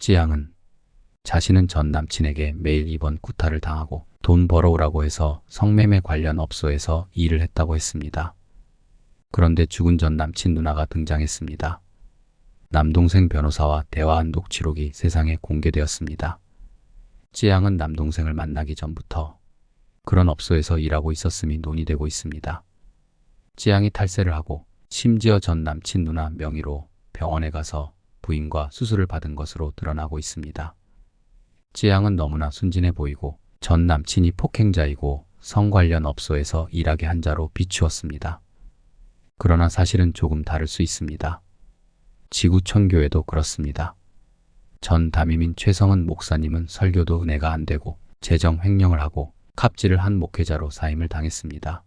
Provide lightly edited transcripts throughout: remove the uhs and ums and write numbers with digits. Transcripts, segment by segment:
찌양은 자신은 전 남친에게 매일 입원 구타를 당하고 돈 벌어오라고 해서 성매매 관련 업소에서 일을 했다고 했습니다. 그런데 죽은 전 남친 누나가 등장했습니다. 남동생 변호사와 대화한 녹취록이 세상에 공개되었습니다. 찌양은 남동생을 만나기 전부터 그런 업소에서 일하고 있었음이 논의되고 있습니다. 찌양이 탈세를 하고 심지어 전 남친 누나 명의로 병원에 가서 부인과 수술을 받은 것으로 드러나고 있습니다. 찌양은 너무나 순진해 보이고 전 남친이 폭행자이고 성 관련 업소에서 일하게 한 자로 비추었습니다. 그러나 사실은 조금 다를 수 있습니다. 지구촌 교회도 그렇습니다. 전 담임인 최성은 목사님은 설교도 은혜가 안 되고 재정 횡령을 하고 갑질을 한 목회자로 사임을 당했습니다.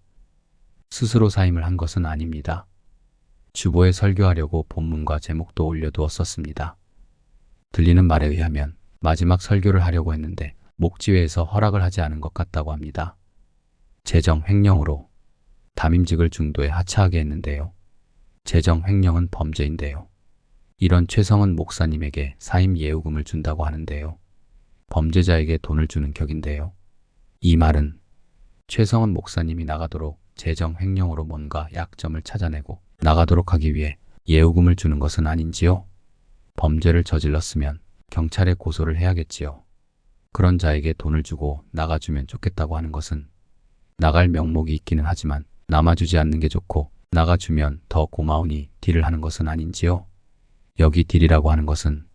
스스로 사임을 한 것은 아닙니다. 주보에 설교하려고 본문과 제목도 올려두었었습니다. 들리는 말에 의하면 마지막 설교를 하려고 했는데 목지회에서 허락을 하지 않은 것 같다고 합니다. 재정 횡령으로 담임직을 중도에 하차하게 했는데요. 재정 횡령은 범죄인데요. 이런 최성은 목사님에게 사임 예우금을 준다고 하는데요. 범죄자에게 돈을 주는 격인데요. 이 말은 최성은 목사님이 나가도록 재정 횡령으로 뭔가 약점을 찾아내고 나가도록 하기 위해 예우금을 주는 것은 아닌지요? 범죄를 저질렀으면 경찰에 고소를 해야겠지요. 그런 자에게 돈을 주고 나가주면 좋겠다고 하는 것은 나갈 명목이 있기는 하지만 남아주지 않는 게 좋고 나가주면 더 고마우니 딜을 하는 것은 아닌지요? 여기 딜이라고 하는 것은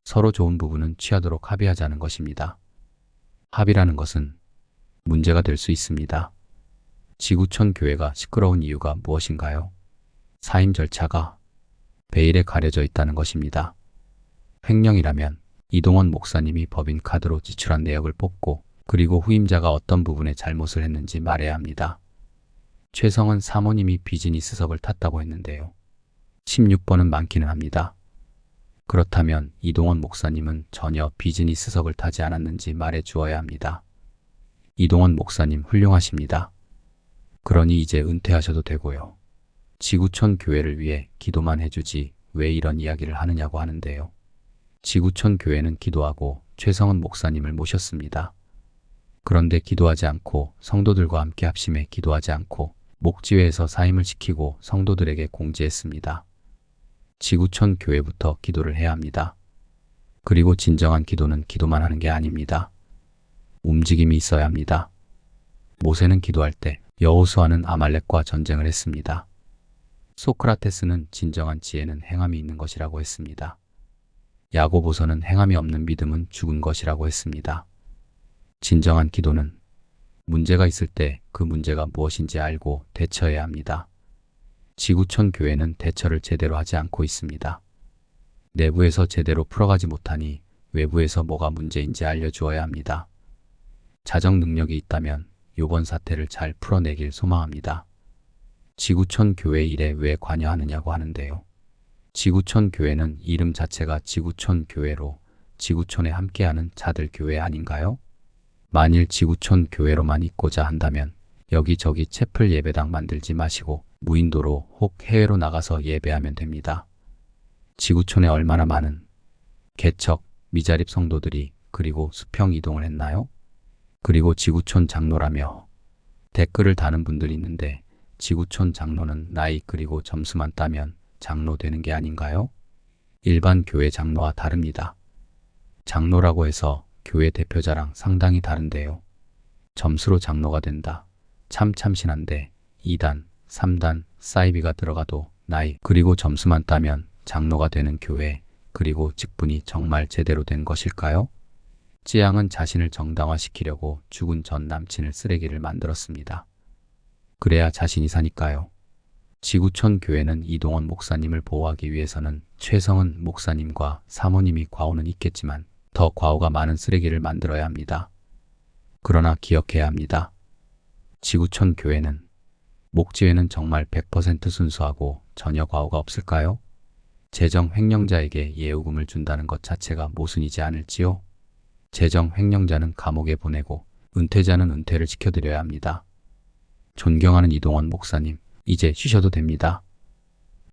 서로 좋은 부분은 취하도록 합의하자는 것입니다. 합의라는 것은 문제가 될 수 있습니다. 지구촌 교회가 시끄러운 이유가 무엇인가요? 사임 절차가 베일에 가려져 있다는 것입니다. 횡령이라면 이동원 목사님이 법인 카드로 지출한 내역을 뽑고 그리고 후임자가 어떤 부분에 잘못을 했는지 말해야 합니다. 최성은 사모님이 비즈니스석을 탔다고 했는데요. 16번은 많기는 합니다. 그렇다면 이동원 목사님은 전혀 비즈니스석을 타지 않았는지 말해 주어야 합니다. 이동원 목사님 훌륭하십니다. 그러니 이제 은퇴하셔도 되고요. 지구촌 교회를 위해 기도만 해주지 왜 이런 이야기를 하느냐고 하는데요. 지구촌 교회는 기도하고 최성은 목사님을 모셨습니다. 그런데 기도하지 않고 성도들과 함께 합심해 기도하지 않고 목지회에서 사임을 시키고 성도들에게 공지했습니다. 지구촌 교회부터 기도를 해야 합니다. 그리고 진정한 기도는 기도만 하는 게 아닙니다. 움직임이 있어야 합니다. 모세는 기도할 때 여호수아는 아말렉과 전쟁을 했습니다. 소크라테스는 진정한 지혜는 행함이 있는 것이라고 했습니다. 야고보서는 행함이 없는 믿음은 죽은 것이라고 했습니다. 진정한 기도는 문제가 있을 때 그 문제가 무엇인지 알고 대처해야 합니다. 지구촌 교회는 대처를 제대로 하지 않고 있습니다. 내부에서 제대로 풀어가지 못하니 외부에서 뭐가 문제인지 알려주어야 합니다. 자정 능력이 있다면 이번 사태를 잘 풀어내길 소망합니다. 지구촌 교회 일에 왜 관여하느냐고 하는데요. 지구촌 교회는 이름 자체가 지구촌 교회로 지구촌에 함께하는 자들 교회 아닌가요? 만일 지구촌 교회로만 있고자 한다면 여기저기 채플 예배당 만들지 마시고 무인도로 혹 해외로 나가서 예배하면 됩니다. 지구촌에 얼마나 많은 개척, 미자립 성도들이 그리고 수평 이동을 했나요? 그리고 지구촌 장로라며 댓글을 다는 분들이 있는데 지구촌 장로는 나이 그리고 점수만 따면 장로 되는 게 아닌가요? 일반 교회 장로와 다릅니다. 장로라고 해서 교회 대표자랑 상당히 다른데요. 점수로 장로가 된다. 참 참신한데 2단, 3단, 사이비가 들어가도 나이 그리고 점수만 따면 장로가 되는 교회 그리고 직분이 정말 제대로 된 것일까요? 찌양은 자신을 정당화시키려고 죽은 전 남친을 쓰레기를 만들었습니다. 그래야 자신이 사니까요. 지구촌 교회는 이동원 목사님을 보호하기 위해서는 최성은 목사님과 사모님이 과오는 있겠지만 더 과오가 많은 쓰레기를 만들어야 합니다. 그러나 기억해야 합니다. 지구촌 교회는 목지회는 정말 100% 순수하고 전혀 과오가 없을까요? 재정 횡령자에게 예우금을 준다는 것 자체가 모순이지 않을지요? 재정 횡령자는 감옥에 보내고 은퇴자는 은퇴를 시켜드려야 합니다. 존경하는 이동원 목사님, 이제 쉬셔도 됩니다.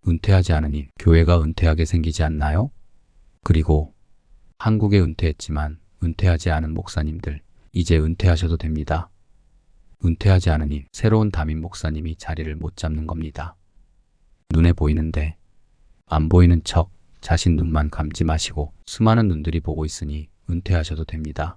은퇴하지 않으니 교회가 은퇴하게 생기지 않나요? 그리고 한국에 은퇴했지만 은퇴하지 않은 목사님들, 이제 은퇴하셔도 됩니다. 은퇴하지 않으니 새로운 담임 목사님이 자리를 못 잡는 겁니다. 눈에 보이는데 안 보이는 척 자신 눈만 감지 마시고 수많은 눈들이 보고 있으니 은퇴하셔도 됩니다.